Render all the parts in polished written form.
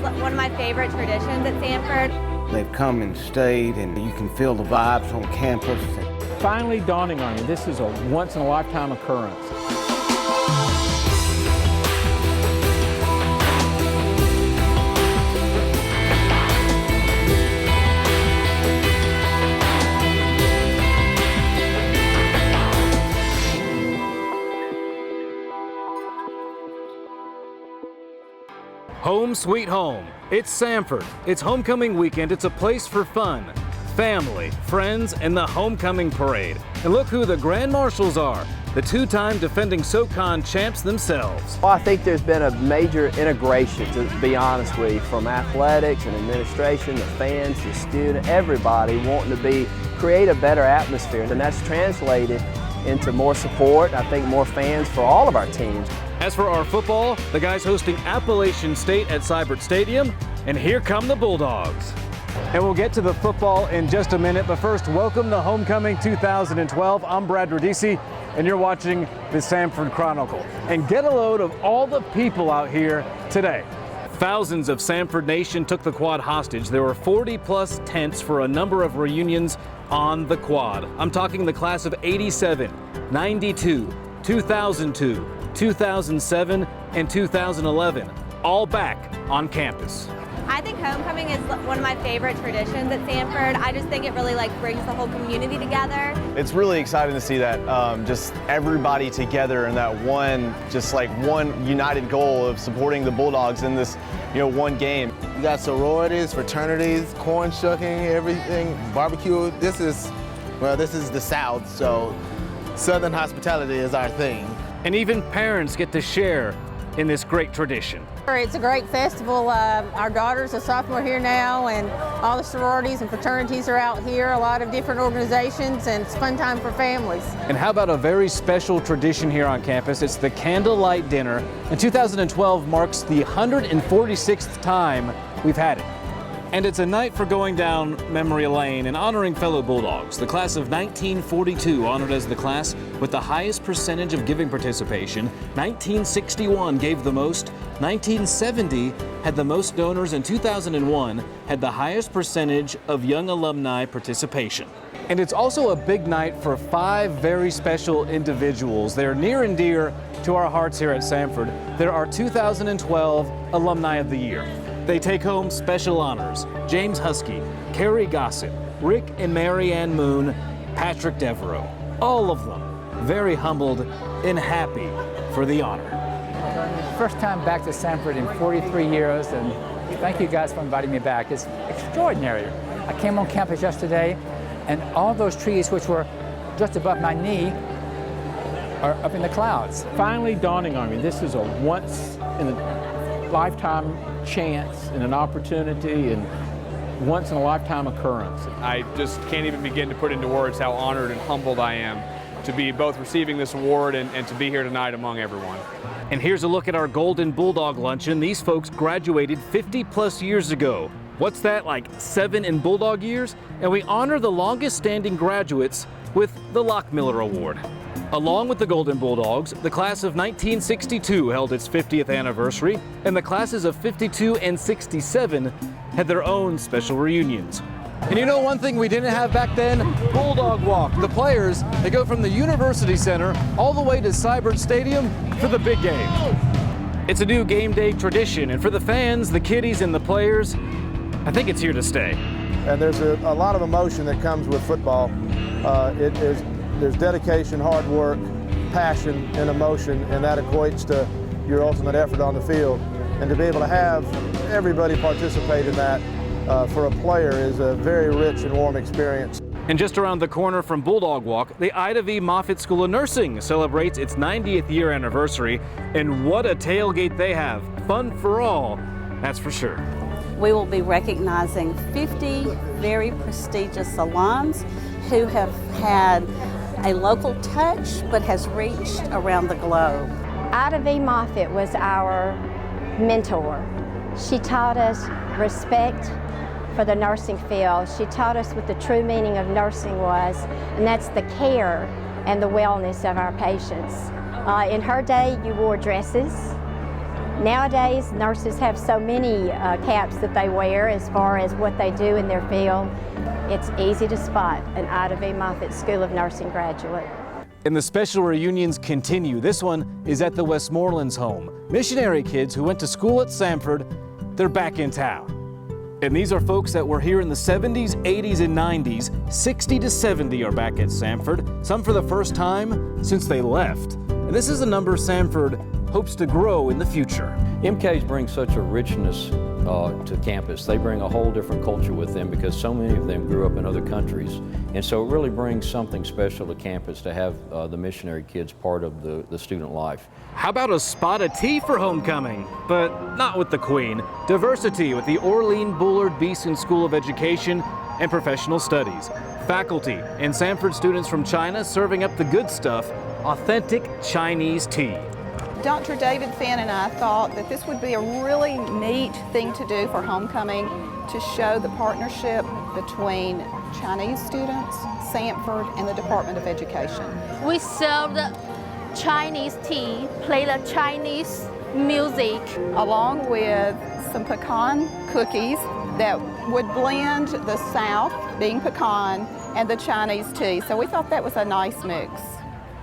one of my favorite traditions at Samford. They've come and stayed, and you can feel the vibes on campus. Finally dawning on you, this is a once-in-a-lifetime occurrence. Home sweet home. It's Samford. It's homecoming weekend. It's a place for fun, family, friends, and the homecoming parade. And look who the Grand Marshals are, the two-time defending SoCon champs themselves. Well, I think there's been a major integration, to be honest with you, from athletics and administration, the fans, the student, everybody wanting to create a better atmosphere. And that's translated into more support, I think more fans for all of our teams. As for our football, the guys hosting Appalacian State at Samford Stadium, and here come the Bulldogs. And we'll get to the football in just a minute, but first, welcome to Homecoming 2012. I'm Brad Radice, and you're watching the Samford Chronicle. And get a load of all the people out here today. Thousands of Samford Nation took the quad hostage. There were 40-plus tents for a number of reunions on the quad. I'm talking the class of 87, 92, 2002, 2007, and 2011, all back on campus. I think homecoming is one of my favorite traditions at Samford. I just think it really brings the whole community together. It's really exciting to see that just everybody together in that one united goal of supporting the Bulldogs in this, one game. You got sororities, fraternities, corn shucking, everything, barbecue. This is the South, so Southern hospitality is our thing. And even parents get to share in this great tradition. It's a great festival. Our daughter's a sophomore here now, and all the sororities and fraternities are out here, a lot of different organizations, and it's a fun time for families. And how about a very special tradition here on campus? It's the candlelight dinner, and 2012 marks the 146th time we've had it. And it's a night for going down memory lane and honoring fellow Bulldogs. The class of 1942 honored as the class with the highest percentage of giving participation. 1961 gave the most. 1970 had the most donors, and 2001 had the highest percentage of young alumni participation. And it's also a big night for 5 very special individuals. They're near and dear to our hearts here at Samford. There are 2012 Alumni of the Year. They take home special honors: James Huskey, Carrie Gossett, Rick and Mary Ann Moon, Patrick Devereaux. All of them very humbled and happy for the honor. First time back to Samford in 43 years, and thank you guys for inviting me back. It's extraordinary. I came on campus yesterday, and all those trees which were just above my knee are up in the clouds. Finally dawning on me, this is a once-in-a-lifetime chance and an opportunity and once-in-a-lifetime occurrence. I just can't even begin to put into words how honored and humbled I am to be both receiving this award and to be here tonight among everyone. And here's a look at our Golden Bulldog Luncheon. These folks graduated 50-plus years ago. What's that, like 7 in Bulldog years? And we honor the longest-standing graduates with the Lockmiller Award. Along with the Golden Bulldogs, the class of 1962 held its 50th anniversary, and the classes of 52 and 67 had their own special reunions. And you know one thing we didn't have back then? Bulldog Walk. The players, they go from the University Center all the way to Samford Stadium for the big game. It's a new game day tradition, and for the fans, the kiddies, and the players, I think it's here to stay. And there's a lot of emotion that comes with football. There's dedication, hard work, passion, and emotion, and that equates to your ultimate effort on the field. And to be able to have everybody participate in that for a player is a very rich and warm experience. And just around the corner from Bulldog Walk, the Ida V. Moffitt School of Nursing celebrates its 90th year anniversary. And what a tailgate they have. Fun for all, that's for sure. We will be recognizing 50 very prestigious alums who have had a local touch but has reached around the globe. Ida V. Moffitt was our mentor. She taught us respect for the nursing field. She taught us what the true meaning of nursing was, and that's the care and the wellness of our patients. In her day, you wore dresses. Nowadays, nurses have so many caps that they wear as far as what they do in their field. It's easy to spot an Ida B. Moffitt School of Nursing graduate. And the special reunions continue. This one is at the Westmoreland's home. Missionary kids who went to school at Samford, they're back in town. And these are folks that were here in the 70s, 80s, and 90s. 60 to 70 are back at Samford, some for the first time since they left. And this is a number Samford hopes to grow in the future. MKs bring such a richness to campus. They bring a whole different culture with them because so many of them grew up in other countries. And so it really brings something special to campus to have the missionary kids part of the student life. How about a spot of tea for homecoming? But not with the Queen. Diversity with the Orlean Bullard Beeson School of Education and Professional Studies. Faculty and Samford students from China serving up the good stuff, authentic Chinese tea. Dr. David Finn and I thought that this would be a really neat thing to do for homecoming, to show the partnership between Chinese students, Samford, and the Department of Education. We served Chinese tea, played the Chinese music. Along with some pecan cookies that would blend the South, being pecan, and the Chinese tea. So we thought that was a nice mix.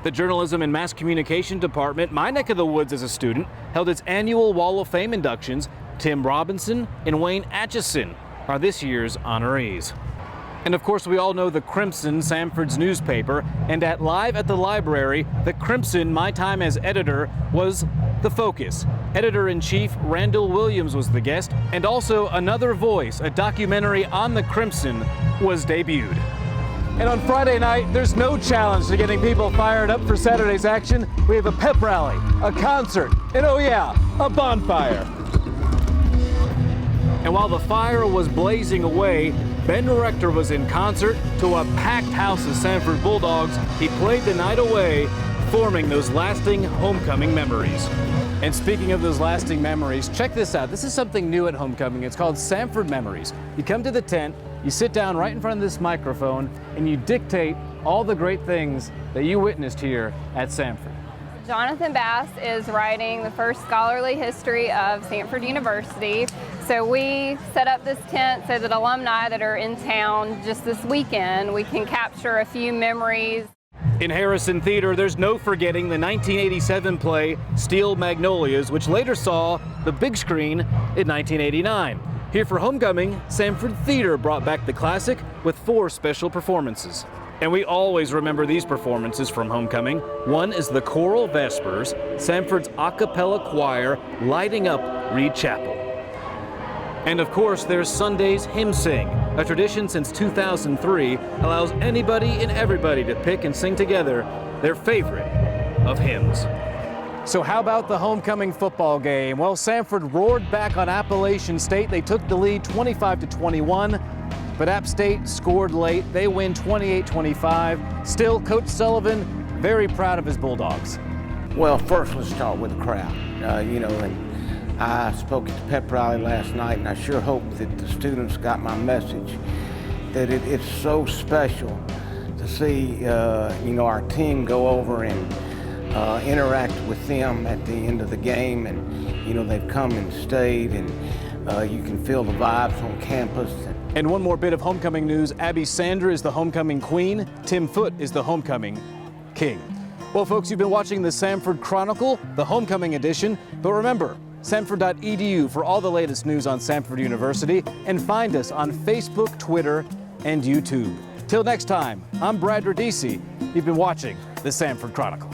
The Journalism and Mass Communication Department, my neck of the woods as a student, held its annual Wall of Fame inductions. Tim Robinson and Wayne Atchison are this year's honorees. And of course, we all know the Crimson, Samford's newspaper, and at Live at the Library, the Crimson, my time as editor, was the focus. Editor-in-Chief Randall Williams was the guest, and also Another Voice, a documentary on the Crimson, was debuted. And on Friday night, there's no challenge to getting people fired up for Saturday's action. We have a pep rally, a concert, and oh yeah, a bonfire. And while the fire was blazing away, Ben Rector was in concert to a packed house of Samford Bulldogs. He played the night away, forming those lasting homecoming memories. And speaking of those lasting memories, check this out. This is something new at homecoming. It's called Samford Memories. You come to the tent, you sit down right in front of this microphone, and you dictate all the great things that you witnessed here at Samford. Jonathan Bass is writing the first scholarly history of Samford University. So we set up this tent so that alumni that are in town just this weekend, we can capture a few memories. In Harrison Theater, there's no forgetting the 1987 play Steel Magnolias, which later saw the big screen in 1989. Here for homecoming, Samford Theater brought back the classic with 4 special performances. And we always remember these performances from homecoming. One is the Choral Vespers, Samford's a cappella choir lighting up Reed Chapel. And of course, there's Sunday's Hymn Sing, a tradition since 2003, allows anybody and everybody to pick and sing together their favorite of hymns. So how about the homecoming football game? Well, Samford roared back on Appalacian State. They took the lead 25-21, but App State scored late. They win 28-25. Still, Coach Sullivan very proud of his Bulldogs. Well, first let's start with the crowd. And I spoke at the pep rally last night, and I sure hope that the students got my message, that it's so special to see our team go over and interact with them at the end of the game, and they've come and stayed, and you can feel the vibes on campus. And one more bit of homecoming news: Abby Sander is the homecoming queen, Tim Foote is the homecoming king. Well, folks, you've been watching the Samford Chronicle, the homecoming edition, but remember, Samford.edu for all the latest news on Samford University, and find us on Facebook, Twitter, and YouTube. Till next time, I'm Brad Radice. You've been watching the Samford Chronicle.